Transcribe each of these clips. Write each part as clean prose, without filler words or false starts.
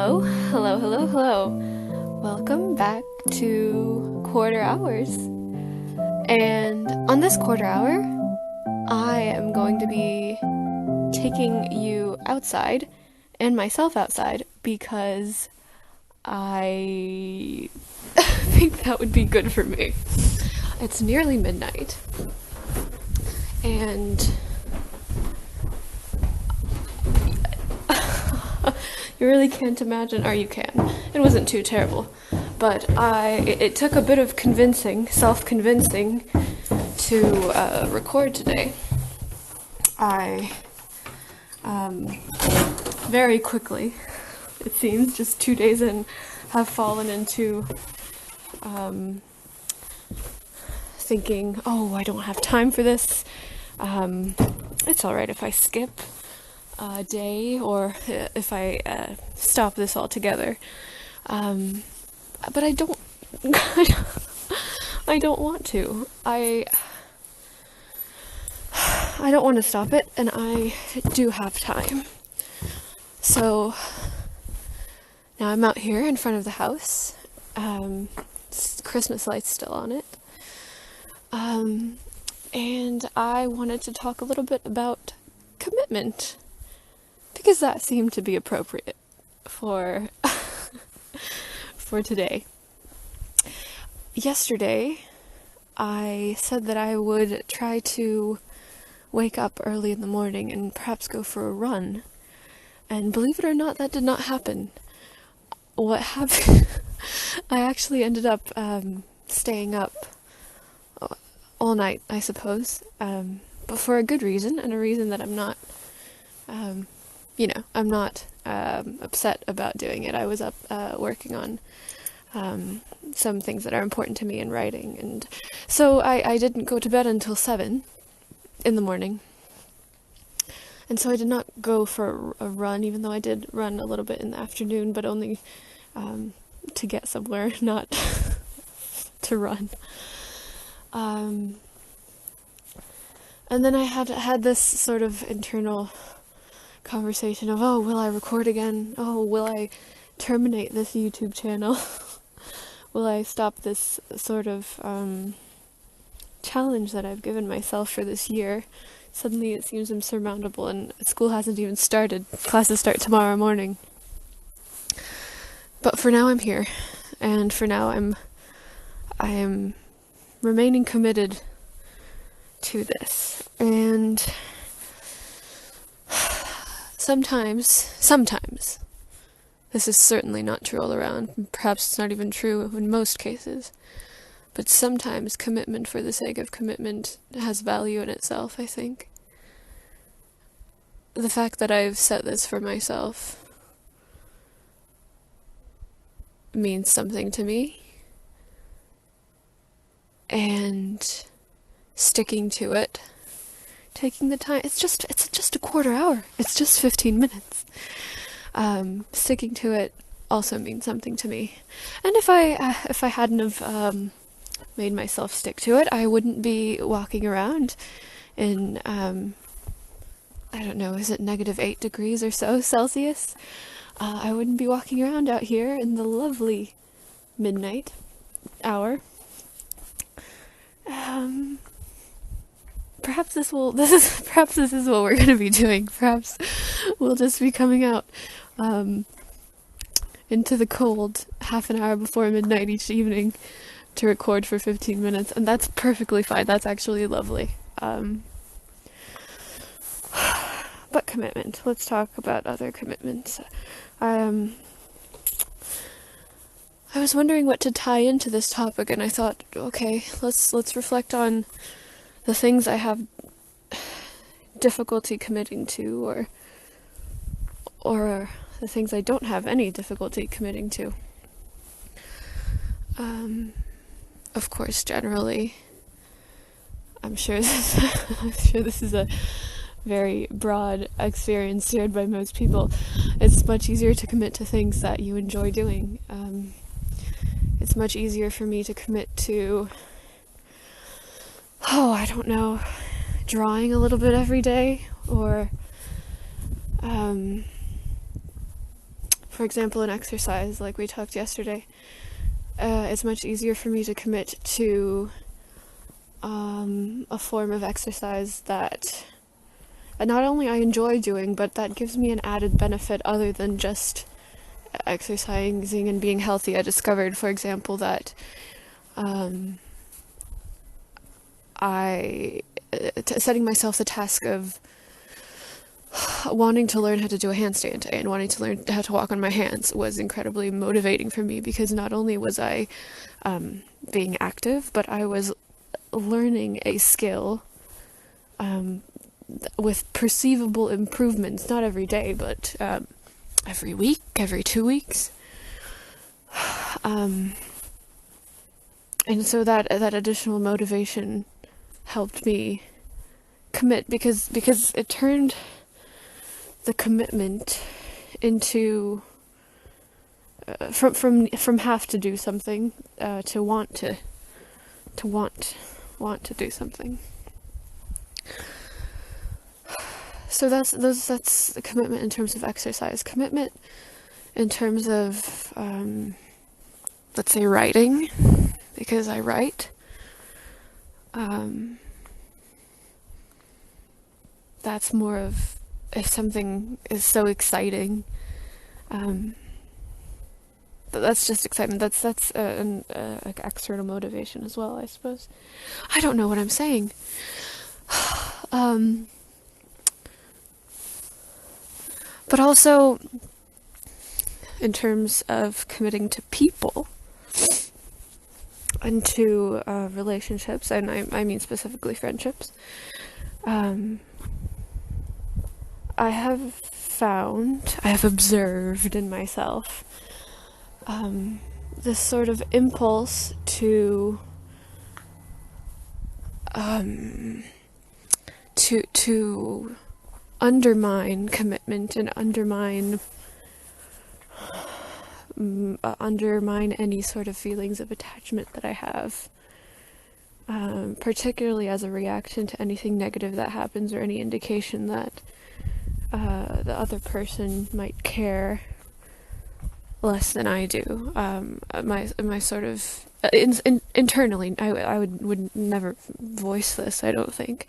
Hello. Welcome back to Quarter Hours. And on this quarter hour, I am going to be taking you outside and myself outside because I think that would be good for me. It's nearly midnight, and you really can't imagine, or you can. It wasn't too terrible, but it took a bit of self-convincing to record today. I very quickly, it seems, just 2 days in, have fallen into thinking, oh, I don't have time for this. It's alright if I skip a day or if I stop this altogether. But I don't I don't want to. I don't want to stop it, and I do have time. So now I'm out here in front of the house. Christmas lights still on it. And I wanted to talk a little bit about commitment, because that seemed to be appropriate for for today. Yesterday, I said that I would try to wake up early in the morning and perhaps go for a run. And believe it or not, that did not happen. What happened? I actually ended up staying up all night, I suppose, but for a good reason, and a reason that I'm not, I'm not upset about doing it. I was up working on some things that are important to me in writing, and so I didn't go to bed until 7 in the morning. And so I did not go for a run, even though I did run a little bit in the afternoon, but only to get somewhere, not to run. And then I had this sort of internal conversation of, oh, will I record again? Oh, will I terminate this YouTube channel? Will I stop this sort of challenge that I've given myself for this year? Suddenly it seems insurmountable, and school hasn't even started. Classes start tomorrow morning. But for now I'm here, and for now I am remaining committed to this. And sometimes, this is certainly not true all around, perhaps it's not even true in most cases, but sometimes commitment for the sake of commitment has value in itself, I think. The fact that I've set this for myself means something to me, and sticking to it, taking the time, it's just a quarter hour, it's just 15 minutes. Sticking to it also means something to me. And if I hadn't have made myself stick to it, I wouldn't be walking around in I don't know, is it -8 degrees or so Celsius? I wouldn't be walking around out here in the lovely midnight hour. Perhaps this is what we're going to be doing. Perhaps we'll just be coming out into the cold half an hour before midnight each evening to record for 15 minutes, and that's perfectly fine. That's actually lovely. But commitment. Let's talk about other commitments. I was wondering what to tie into this topic, and I thought, okay, let's reflect on the things I have difficulty committing to, or the things I don't have any difficulty committing to. Of course, generally, I'm sure this is a very broad experience shared by most people. It's much easier to commit to things that you enjoy doing. It's much easier for me to commit to, I don't know, drawing a little bit every day, or for example, in exercise, like we talked yesterday, it's much easier for me to commit to a form of exercise that not only I enjoy doing, but that gives me an added benefit other than just exercising and being healthy. I discovered, for example, that setting myself the task of wanting to learn how to do a handstand and wanting to learn how to walk on my hands was incredibly motivating for me, because not only was I being active, but I was learning a skill with perceivable improvements, not every day, but every week, every 2 weeks. And so that additional motivation helped me commit, because it turned the commitment into from have to do something to want to do something. So that's the commitment in terms of exercise. Commitment in terms of let's say writing, because I write. That's more of, if something is so exciting, that's just excitement. That's an external motivation as well, I suppose. I don't know what I'm saying. But also, in terms of committing to people and to relationships, and I mean specifically friendships, I have observed in myself this sort of impulse to undermine commitment and undermine any sort of feelings of attachment that I have, particularly as a reaction to anything negative that happens, or any indication that the other person might care less than I do. My sort of internally, I would never voice this, I don't think,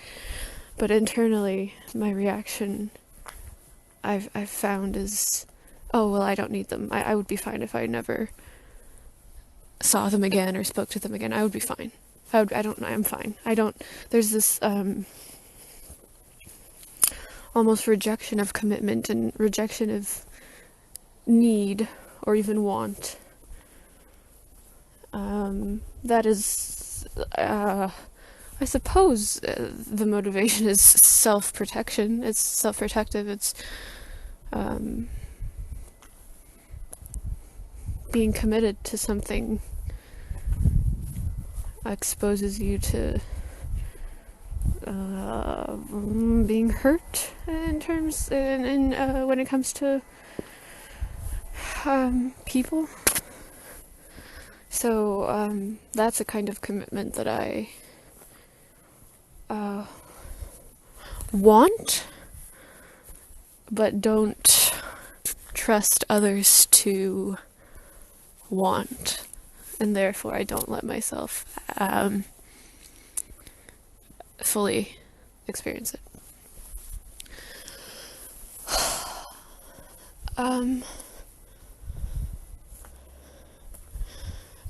but internally, my reaction I've found is, oh well, I don't need them. I would be fine if I never saw them again or spoke to them again. I would be fine. I'm fine. There's this almost rejection of commitment and rejection of need or even want. That is, I suppose, the motivation is self-protection. It's self-protective. It's being committed to something exposes you to being hurt in terms when it comes to people. So that's a kind of commitment that I want, but don't trust others to want, and therefore I don't let myself fully experience it.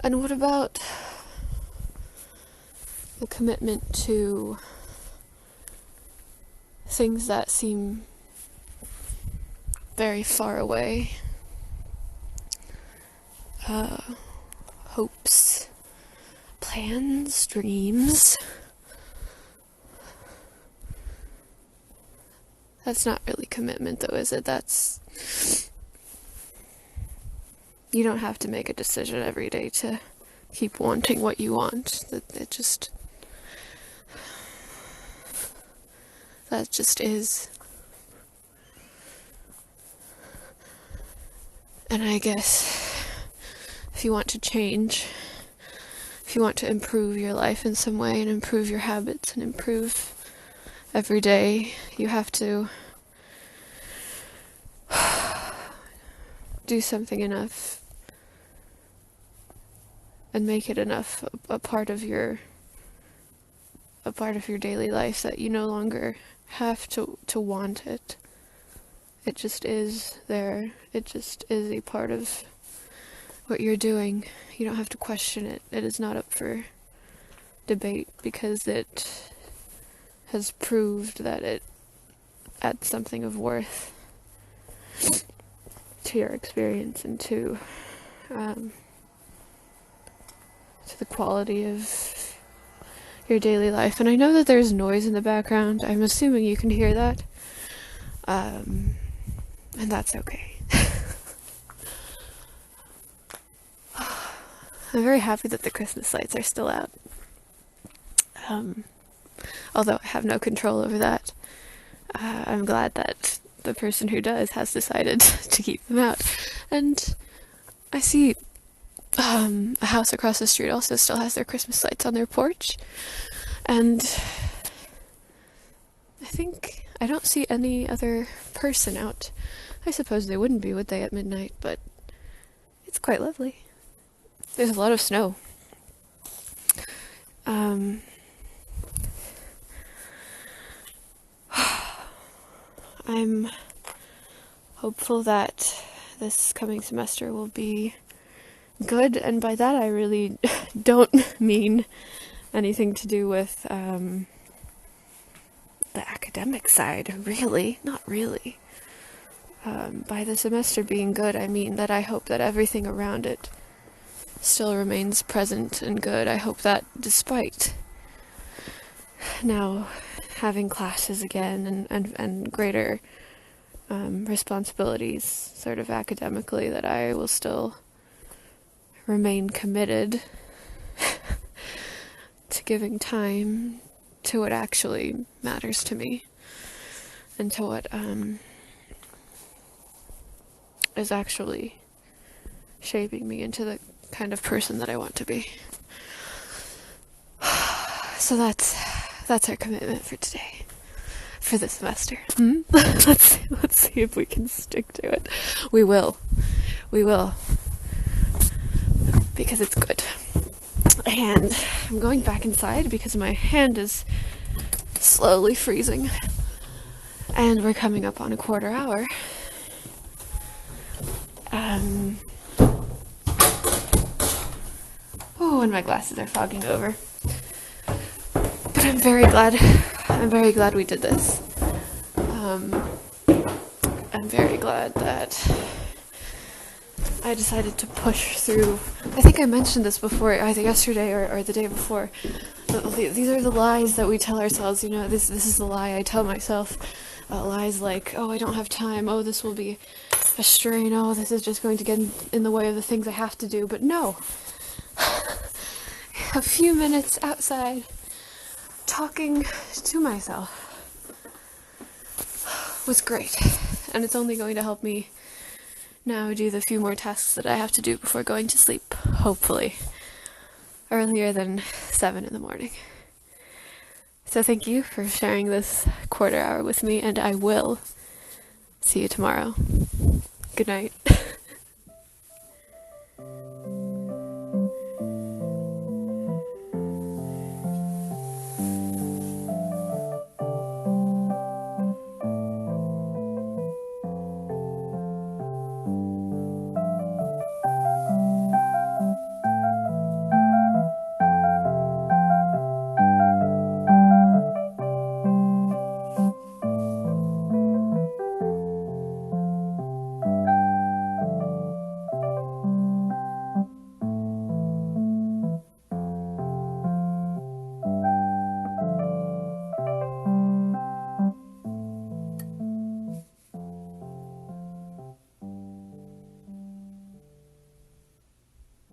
And what about the commitment to things that seem very far away? Hopes, plans, dreams. That's not really commitment, though, is it? You don't have to make a decision every day to keep wanting what you want. That just is. And I guess if you want to change, if you want to improve your life in some way and improve your habits and improve every day, you have to do something enough and make it enough a part of your daily life that you no longer have to want it. It just is there. It just is a part of what you're doing. You don't have to question it. It is not up for debate because it has proved that it adds something of worth to your experience and to the quality of your daily life. And I know that there's noise in the background. I'm assuming you can hear that. And that's okay. I'm very happy that the Christmas lights are still out. Although I have no control over that. I'm glad that the person who does has decided to keep them out. And I see a house across the street also still has their Christmas lights on their porch. And I don't see any other person out. I suppose they wouldn't be, would they, at midnight? But it's quite lovely. There's a lot of snow. I'm hopeful that this coming semester will be good, and by that I really don't mean anything to do with the academic side, really, not really. By the semester being good, I mean that I hope that everything around it still remains present and good. I hope that despite now having classes again and greater responsibilities sort of academically, that I will still remain committed to giving time to what actually matters to me and to what is actually shaping me into the kind of person that I want to be. So that's our commitment for today, for this semester. Let's see if we can stick to it. We will, because it's good. And I'm going back inside because my hand is slowly freezing, and we're coming up on a quarter hour. Oh, and my glasses are fogging over. But I'm very glad we did this. I'm very glad that I decided to push through. I think I mentioned this before, either yesterday or the day before. These are the lies that we tell ourselves, this is the lie I tell myself. Lies like, oh, I don't have time, oh, this will be a strain, oh, this is just going to get in the way of the things I have to do. But no. A few minutes outside, talking to myself was great, and it's only going to help me now do the few more tasks that I have to do before going to sleep, hopefully earlier than 7 in the morning. So thank you for sharing this quarter hour with me, and I will see you tomorrow. Good night.